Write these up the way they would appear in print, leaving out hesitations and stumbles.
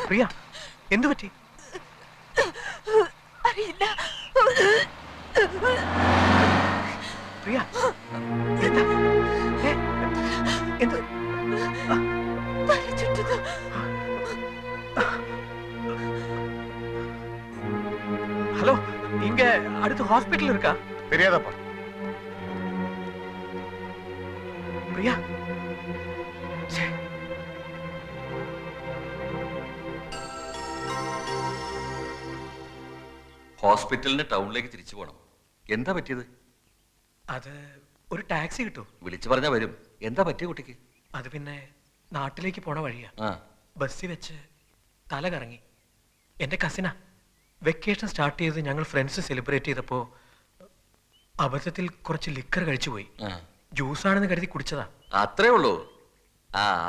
പ്രിയ, എന്തു പറ്റി? അറിയില്ല. പ്രിയ, എന്താ? എന്ത്? ஹலோ, இங்க அடுத்து ஹாஸ்பிடல் இருக்கா? தெரியாதப்பா. பிரியா, ഹോസ്പിറ്റലിന് ടൗണിലേക്ക് തിരിച്ചു പോകണം. എന്താ പറ്റിയത്? അത് ഒരു ടാക്സി കിട്ടൂ? വിളിച്ചു പറഞ്ഞാ വരും. എന്താ പറ്റിയ കുട്ടിക്ക്? അത് പിന്നെ നാട്ടിലേക്ക് പോണ വഴിയാ. ബസ്സിൽ വെച്ച് തല കറങ്ങി. എന്റെ കസിനാ. വെക്കേഷൻ സ്റ്റാർട്ട് ചെയ്ത് ഞങ്ങൾ ഫ്രണ്ട്സ് സെലിബ്രേറ്റ് ചെയ്തപ്പോ അബദ്ധത്തിൽ കുറച്ച് ലിക്കർ കഴിച്ചു പോയി. ജ്യൂസാണെന്ന് കരുതി കുടിച്ചതാ. അത്രേ ഉള്ളൂ?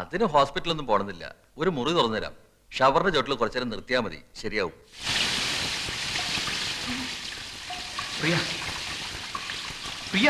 അതിന് ഹോസ്പിറ്റലൊന്നും പോണമെന്നില്ല. ഒരു മുറി തുറന്നുതരാം. ഷവറിന്റെ ചോട്ടിൽ കുറച്ചു നേരം നിർത്തിയാൽ മതി, ശരിയാവും. പ്രിയ, പ്രിയ,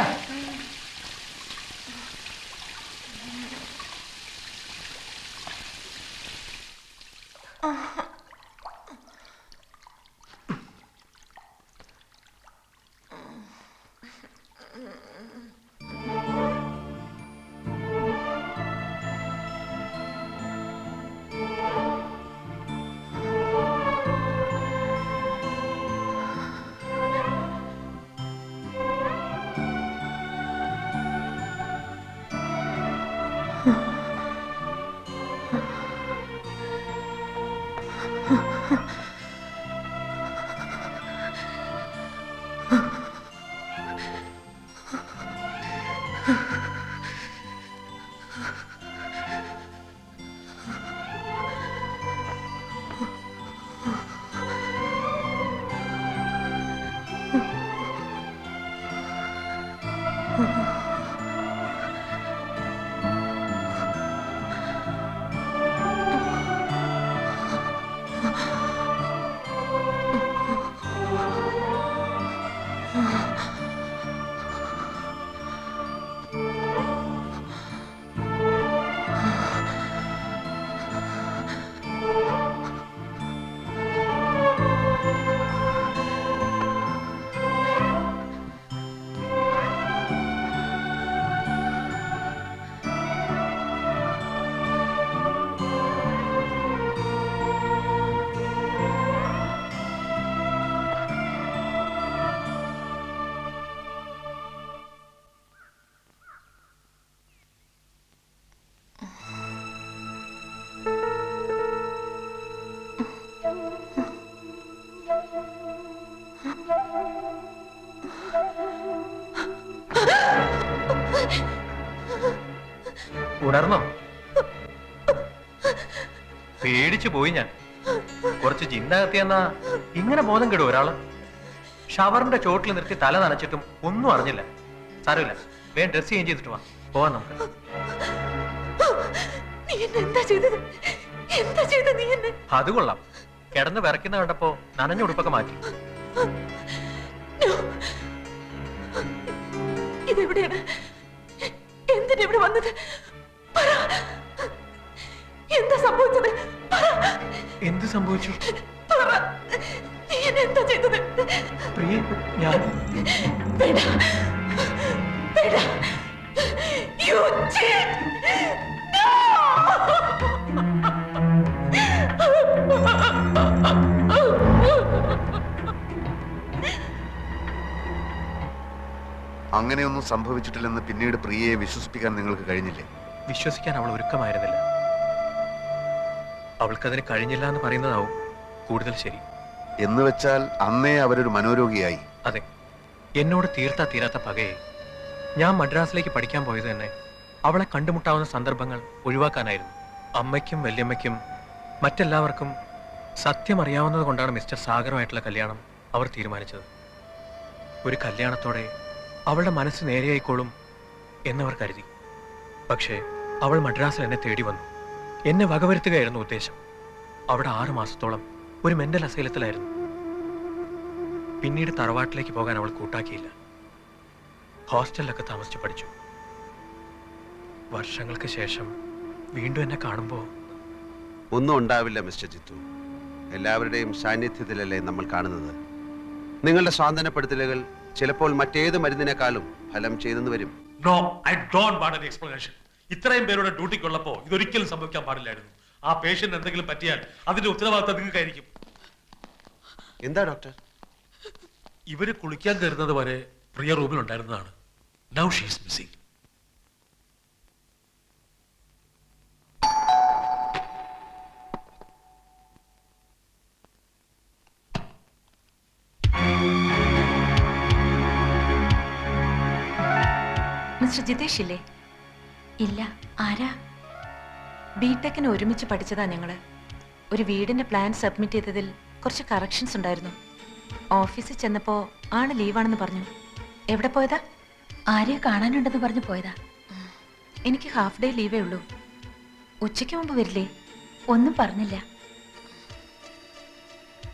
ഉണർന്നോ? പേടിച്ചു പോയി ഞാൻ. കുറച്ച് ജിന്നകത്തിയെന്നാ ഇങ്ങനെ ബോധം കെടും ഒരാള്. ഷവറിന്റെ ചോട്ടിൽ നിർത്തി തല നനച്ചിട്ടും ഒന്നും അറിഞ്ഞില്ല. സാരമില്ല, വേഗം ഡ്രസ് ചേഞ്ച് ചെയ്തിട്ട് വാ, പോവാൻ നമുക്ക്. അത് കൊള്ളാം. കിടന്ന് വിറയ്ക്കുന്ന കണ്ടപ്പോ നനഞ്ഞ ഉടുപ്പൊക്കെ മാറ്റി. ഇതെവിടെയാണ്? എന്തിനെവിടെ വന്നത്? എന്താ സംഭവിച്ചത്? എന്ത് സംഭവിച്ചു? നീ എന്നെ എന്താ ചെയ്തത്? പ്രിയ, ഞാൻ വേണ്ട, വേണ്ട. You cheat! No! അങ്ങനെയൊന്നും സംഭവിച്ചിട്ടില്ലെന്ന് പിന്നീട് പ്രിയയെ വിശ്വസിപ്പിക്കാൻ നിങ്ങൾക്ക് കഴിഞ്ഞില്ലേ? വിശ്വസിക്കാൻ അവൾ ഒരുക്കമായിരുന്നില്ല. അവൾക്കതിന് കഴിഞ്ഞില്ല എന്ന് പറയുന്നതാവും കൂടുതൽ ശരി. എന്ന് വെച്ചാൽ അന്നേ അവരൊരു മനോരോഗിയായി. അതെ, എന്നോട് തീരാത്ത പകയെ ഞാൻ മദ്രാസിലേക്ക് പഠിക്കാൻ പോയത് തന്നെ അവളെ കണ്ടുമുട്ടാവുന്ന സന്ദർഭങ്ങൾ ഒഴിവാക്കാനായിരുന്നു. അമ്മയ്ക്കും വല്യമ്മയ്ക്കും മറ്റെല്ലാവർക്കും സത്യം അറിയാവുന്നത് കൊണ്ടാണ് മിസ്റ്റർ സാഗറുമായിട്ടുള്ള കല്യാണം അവർ തീരുമാനിച്ചത്. ഒരു കല്യാണത്തോടെ അവളുടെ മനസ്സ് നേരെയായിക്കോളും എന്നവർ കരുതി. പക്ഷേ അവൾ മദ്രാസിൽ എന്നെ തേടി വന്നു. എന്നെ വകവരുത്തുകയായിരുന്നു ഉദ്ദേശം. അവിടെ 6 മാസത്തോളം ഒരു മെന്റൽ അസൈലത്തിലായിരുന്നു. പിന്നീട് തറവാട്ടിലേക്ക് പോകാൻ അവൾ കൂട്ടാക്കിയില്ല. ഹോസ്റ്റലിലൊക്കെ താമസിച്ച് പഠിച്ചു. വർഷങ്ങൾക്ക് ശേഷം വീണ്ടും എന്നെ കാണുമ്പോൾ ഒന്നും ഉണ്ടാവില്ല മിസ്റ്റർ ജിത്തു. എല്ലാവരുടെയും സാന്നിധ്യത്തിലല്ലേ നമ്മൾ കാണുന്നത്. നിങ്ങളുടെ സ്വാന്തനപ്പെടുത്തലുകൾ ചിലപ്പോൾ മറ്റേത് മരുന്നിനേക്കാളും ഫലം ചെയ്തെന്ന് വരും. No, I don't want any explanation. ഇത്രയും പേരുടെ ഡ്യൂട്ടിക്കുള്ളപ്പോ ഇതൊരിക്കലും സംഭവിക്കാൻ പാടില്ലായിരുന്നു. ആ പേഷ്യന്റ് എന്തെങ്കിലും പറ്റിയാൽ അതിന്റെ ഉത്തരവാദിത്തം നിങ്ങൾക്കായിരിക്കും. എന്താ ഡോക്ടർ? ഇവര് കുളിക്കാൻ കയറുന്നത് വരെ പ്രിയ റൂമിൽ ഉണ്ടായിരുന്നതാണ്. Now she is missing. Mister Jitesh ഇല്ലേ? ഇല്ല. ആരാ? ബിടെക്കിന് ഒരുമിച്ച് പഠിച്ചതാ ഞങ്ങള്. ഒരു വീടിന്റെ പ്ലാൻ സബ്മിറ്റ് ചെയ്തതിൽ കുറച്ച് കറക്ഷൻസ് ഉണ്ടായിരുന്നു. ഓഫീസിൽ ചെന്നപ്പോ ആണ് ലീവാണെന്ന് പറഞ്ഞു. എവിടെ പോയതാ? ആരെയോ കാണാനുണ്ടെന്ന് പറഞ്ഞു പോയതാ. എനിക്ക് ഹാഫ് ഡേ ലീവേ ഉള്ളൂ. ഉച്ചയ്ക്ക് മുമ്പ് വരില്ലേ? ഒന്നും പറഞ്ഞില്ല.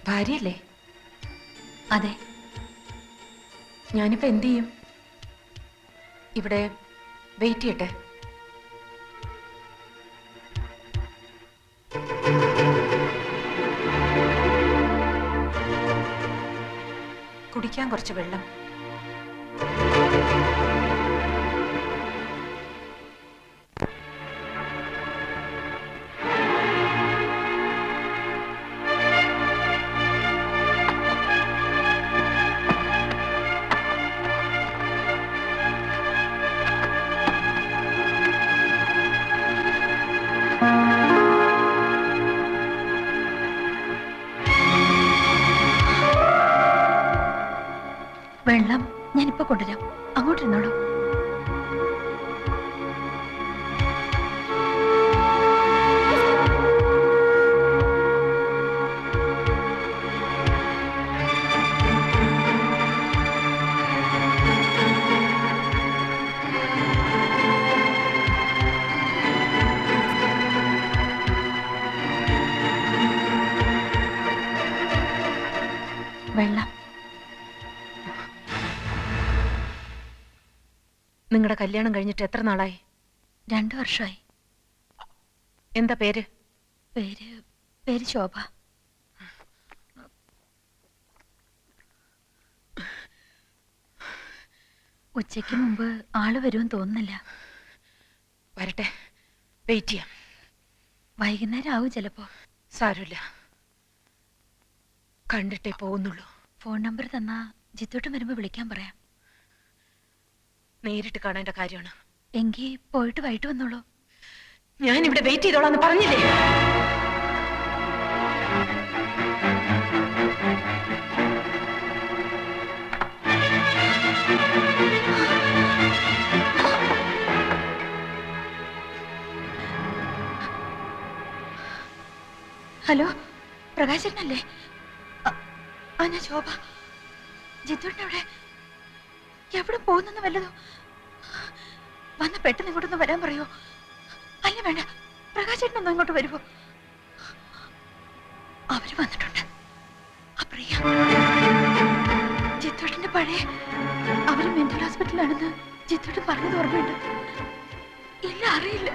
ഭാര്യയല്ലേ? അതെ. ഞാനിപ്പോ എന്ത് ചെയ്യും? ഇവിടെ വെയിറ്റ് ചെയ്യട്ടെ. കുടിക്കാൻ കുറച്ച് വെള്ളം. വെള്ളം ഞാനിപ്പോ കൊണ്ടുവരാം. അങ്ങോട്ടിരുന്നോളൂ. വെള്ളം. നിങ്ങളുടെ കല്യാണം കഴിഞ്ഞിട്ട് എത്ര നാളായി? 2 വർഷമായി. എന്താ പേര്? പേര് ശോഭ. ഉച്ചയ്ക്ക് മുമ്പ് ആള് വരുമെന്ന് തോന്നുന്നില്ല. വരട്ടെ, വെയിറ്റ് ചെയ്യാം. വൈകുന്നേരം ആവും ചിലപ്പോ. സാരമില്ല, കണ്ടിട്ടേ പോകുന്നുള്ളൂ. ഫോൺ നമ്പർ തന്നാ ജിത്തോട്ടം വരുമ്പോ വിളിക്കാൻ പറയാം. നേരിട്ട് കാണേണ്ട കാര്യമാണ്. എങ്കിൽ പോയിട്ട് വൈകിട്ട് വന്നോളൂ. ഞാൻ ഇവിടെ വെയിറ്റ് ചെയ്തോളാന്ന് പറഞ്ഞില്ലേ? ഹലോ, പ്രകാശനല്ലേ? ഞാൻ ശോഭ. ജിത്തുവിന്റെ എവിടെ പോകുന്നെന്ന് വല്ലതോ? വന്ന് പെട്ടെന്ന് ഇങ്ങോട്ടൊന്ന് വരാൻ പറയോ? അല്ല വേണ്ട, പ്രകാശേട്ടനൊന്നും ഇങ്ങോട്ട് വരുമോ? അവര് വന്നിട്ടുണ്ട്. അപ്രിയ ജിത്തോട്ടിന്റെ പഴയ അവര് മെന്റൽ ഹോസ്പിറ്റലാണെന്ന് ജിത്തോട്ട് പറഞ്ഞത് ഓർമ്മയുണ്ട്. ഇല്ല, അറിയില്ല.